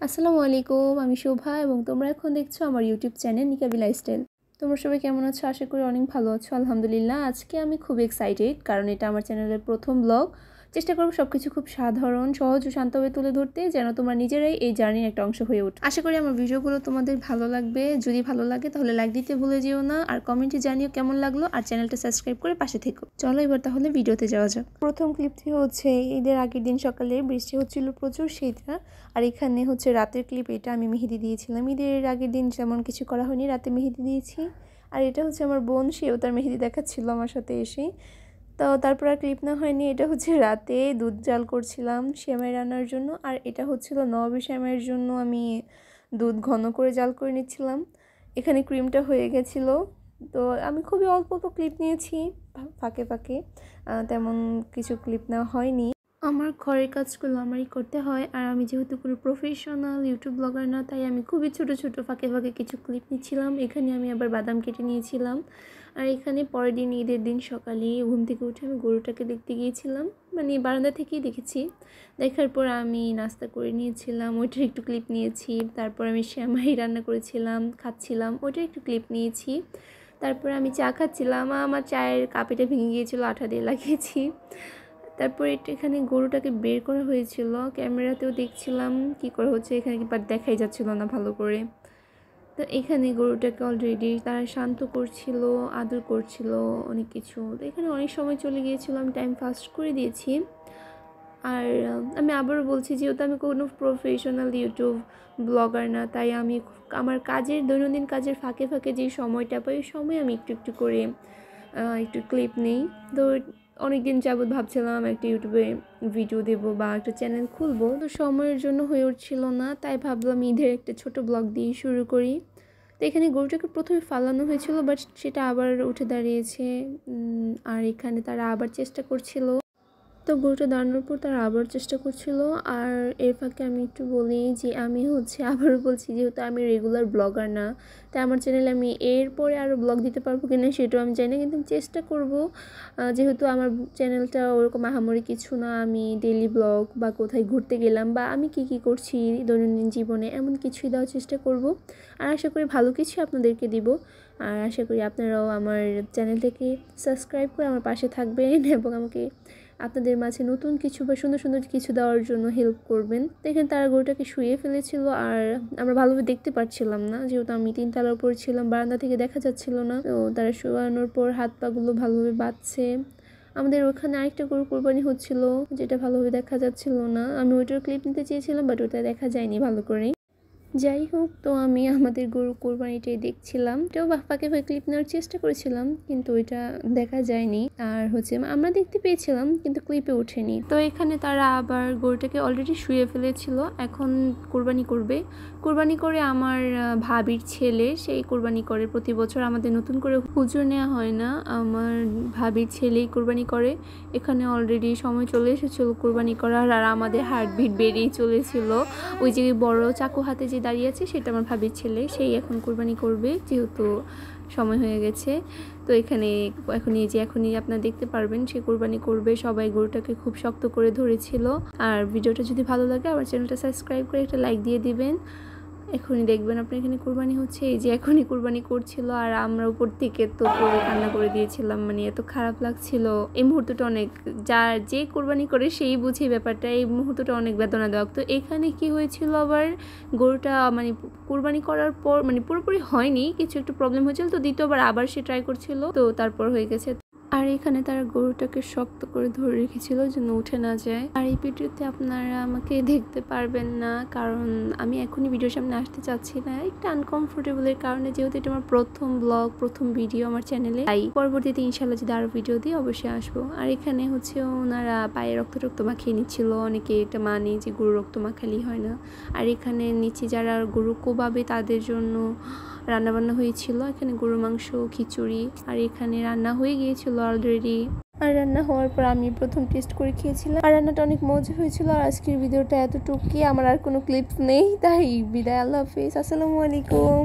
আসসালামু আলাইকুম, আমি শোভা এবং তোমরা এখন দেখছো আমার ইউটিউব চ্যানেল নিকাবি লাইফস্টাইল। তোমরা সবাই কেমন আছো? আশা করি অনেক ভালো আছো। আলহামদুলিল্লাহ, আজকে আমি খুব এক্সাইটেড কারণ এটা আমার চ্যানেলের প্রথম ব্লগ। চেষ্টা করবো সব কিছু খুব সাধারণ, সহজ ও শান্তভাবে তুলে ধরতে, যেন তোমরা নিজেরাই এই জার্নির একটা অংশ হয়ে ওঠো। আশা করি আমার ভিডিওগুলো তোমাদের ভালো লাগবে। যদি ভালো লাগে তাহলে লাইক দিতে ভুলে যেও না, আর কমেন্টে জানিও কেমন লাগলো, আর চ্যানেলটা সাবস্ক্রাইব করে পাশে থেকো। চলো এবার তাহলে ভিডিওতে যাওয়া যাক। প্রথম ক্লিপটি হচ্ছে ঈদের আগের দিন সকালে বৃষ্টি হচ্ছিল প্রচুর, সেইটা। আর এখানে হচ্ছে রাতের ক্লিপ, এটা আমি মেহেদি দিয়েছিলাম। ঈদের আগের দিন যেমন কিছু করা হয়নি, রাতে মেহেদি দিয়েছি। আর এটা হচ্ছে আমার বোন, সেও তার মেহেদি দেখাচ্ছিল আমার সাথে এসে। তো তারপর আর ক্লিপ না হয়নি। এটা হচ্ছে রাতে দুধ জাল করছিলাম সেমাই রান্নার জন্য, আর এটা হচ্ছিল নবাবী সেমাইয়ের জন্য আমি দুধ ঘন করে জাল করে নিচ্ছিলাম। এখানে ক্রিমটা হয়ে গেছিলো। তো আমি খুবই অল্প অল্প ক্লিপ নিয়েছি, ফাঁকে ফাঁকে তেমন কিছু ক্লিপ নেওয়া হয়নি। আমার ঘরের কাজগুলো আমারই করতে হয়, আর আমি যেহেতু কোনো প্রফেশনাল ইউটিউব ব্লগার না, তাই আমি খুবই ছোট ছোট ফাঁকে ফাঁকে কিছু ক্লিপ নিচ্ছিলাম। এখানে আমি আবার বাদাম কেটে নিয়েছিলাম। আর এখানে পরের দিন ঈদের দিন সকালে ঘুম থেকে উঠে আমি গরুটাকে দেখতে গিয়েছিলাম, মানে বারান্দা থেকেই দেখেছি। দেখার পর আমি নাস্তা করে নিয়েছিলাম, ওইটার একটু ক্লিপ নিয়েছি। তারপর আমি সেমাই রান্না করেছিলাম, খাচ্ছিলাম, ওইটার একটু ক্লিপ নিয়েছি। তারপর আমি চা খাচ্ছিলাম, আমার চায়ের কাপেটা ভেঙে গিয়েছিলো, আঠা দিয়ে লাগিয়েছি। তারপর এখানে গরুটাকে বের করা হয়েছিল, ক্যামেরাতেও দেখছিলাম কি করা হচ্ছে, এখানে বাট দেখাই যাচ্ছিল না ভালো করে। তো এখানে গরুটাকে অলরেডি তারা শান্ত করছিল, আদর করছিল, অনেক কিছু। তো এখানে অনেক সময় চলে গিয়েছিল, আমি টাইম ফাস্ট করে দিয়েছি। আর আমি আবারও বলছি, যেহেতু আমি কোনো প্রফেশনাল ইউটিউব ব্লগার না, তাই আমি আমার কাজের দৈনন্দিন কাজের ফাঁকে ফাঁকে যে সময়টা পাই, ওই সময় আমি একটু একটু করে একটু ক্লিপ নেই। তো অনেক দিন যাবৎ ভাবছিলাম একটা ইউটিউবে ভিডিও দেবো বা একটা চ্যানেল খুলবো, তো সময়ের জন্য হয়ে উঠছিল না, তাই ভাবলাম ঈদের একটা ছোট ব্লগ দিয়ে শুরু করি। তো এখানে গরুটাকে প্রথমে ফালানো হয়েছিল, বাট সেটা আবার উঠে দাঁড়িয়েছে। আর এখানে তারা আবার চেষ্টা করছিল। তো গরুটা দাঁড়ানোর পর তারা আবার চেষ্টা করছিল। আর এর ফাঁকে আমি একটু বলি যে আমি আবারও বলছি, যেহেতু আমি রেগুলার ব্লগার না, তাই আমার চ্যানেলে আমি এরপরে আরও ব্লগ দিতে পারবো কি না সেটাও আমি জানি না, কিন্তু আমি চেষ্টা করব। যেহেতু আমার চ্যানেলটা ওরকম আহামরি কিছু না, আমি ডেইলি ব্লগ বা কোথায় ঘুরতে গেলাম বা আমি কি করছি দৈনন্দিন জীবনে, এমন কিছুই দেওয়ার চেষ্টা করব। আর আশা করি ভালো কিছু আপনাদেরকে দিব। আর আশা করি আপনারাও আমার চ্যানেলটাকে সাবস্ক্রাইব করে আমার পাশে থাকবেন এবং আমাকে আপনাদের মাঝে নতুন কিছু বা সুন্দর সুন্দর কিছু দেওয়ার জন্য হেল্প করবেন। দেখেন তারা গরুটাকে শুয়ে ফেলেছিল, আর আমরা ভালোভাবে দেখতে পাচ্ছিলাম না, যেহেতু আমি 3 তলার উপর ছিলাম, বারান্দা থেকে দেখা যাচ্ছিল না। তো তারা শোয়ানোর পর হাত পাগুলো ভালোভাবে বাঁধছে। আমাদের ওখানে আরেকটা গরু কোরবানি হচ্ছিল, যেটা ভালোভাবে দেখা যাচ্ছিল না। আমি ওইটার ক্লিপ নিতে চেয়েছিলাম, বাট ওটা দেখা যায়নি ভালো করে। যাই হোক, তো আমি আমাদের গরু কোরবানিটাই দেখছিলাম। এটাও ফাঁকে ফাঁকে ক্লিপ নেওয়ার চেষ্টা করেছিলাম, কিন্তু ওইটা দেখা যায়নি। আর আমরা দেখতে পেয়েছিলাম, কিন্তু ক্লিপে ওঠেনি। তো এখানে তারা আবার গরুটাকে অলরেডি শুয়ে ফেলেছিল, এখন কোরবানি করবে। কোরবানি করে আমার ভাবির ছেলে, সেই কোরবানি করে প্রতি বছর। আমাদের নতুন করে হুজুর নেওয়া হয় না, আমার ভাবির ছেলেই কোরবানি করে। এখানে অলরেডি সময় চলে এসেছিল কোরবানি করার, আর আমাদের হার্টবিট বেড়েই চলেছিল। ওই যে বড় চাকু হাতে যে দাঁড়িয়ে আছে, সেটা আমার ভাবির ছেলে, সেই এখন কোরবানি করবে, যেহেতু সময় হয়ে গেছে। তো এখনই আপনারা দেখতে পারবেন সে কোরবানি করবে। সবাই গরুটাকে খুব শক্ত করে ধরেছিল। আর ভিডিওটা যদি ভালো লাগে আমার চ্যানেলটা সাবস্ক্রাইব করে একটা লাইক দিয়ে দিবেন। এখনই দেখবেন আপনার এখানে কোরবানি হচ্ছে, এই যে এখনই কোরবানি করছিল, আর আমরা উপর থেকে তো পুরো কান্না করে দিয়েছিলাম, মানে এত খারাপ লাগছিল এই মুহূর্তটা। অনেক যে কোরবানি করে সেই বুঝে ব্যাপারটা, এই মুহূর্তটা অনেক বেদনাদায়ক। তো এখানে কি হয়েছিল, আবার গরুটা মানে কোরবানি করার পর মানে পুরোপুরি হয়নি, কিছু একটু প্রবলেম হয়েছিল, তো দ্বিতীয়বার আবার সে ট্রাই করছিল, তো তারপর হয়ে গেছে। আর এখানে তারা গরুটাকে শক্ত করে ধরে রেখেছিল যেন উঠে না যায়। আর এই ভিডিওতে আপনারা আমাকে দেখতে পারবেন না, কারণ আমি এখনই ভিডিওর সামনে আসতে চাচ্ছি না, একটু আনকমফোর্টেবলের কারণে, যেহেতু এটা আমার প্রথম ব্লগ, প্রথম ভিডিও আমার চ্যানেলে। তাই পরবর্তীতে ইনশাল্লাহ যদি আরও ভিডিও দিই অবশ্যই আসবো। আর এখানে ওনারা পায়ে রক্ত মাখিয়ে নিচ্ছিল। অনেকে এটা মানে যে গরু রক্ত মাখালেই হয় না। আর এখানে নিচে যারা গরু কোবাবে তাদের জন্য রান্নাবান্না হয়েছিল। এখানে গরুর মাংস, খিচুড়ি, আর এখানে রান্না হয়ে গিয়েছিল অলরেডি। আর রান্না হওয়ার পর আমি প্রথম টেস্ট করে খেয়েছিলাম, আর রান্নাটা অনেক মজা হয়েছিল। আর আজকের ভিডিওটা এতটুকুই, আমার আর কোনো ক্লিপস নেই, তাই বিদায়। আল্লাহ হাফিজ, আসসালামু আলাইকুম।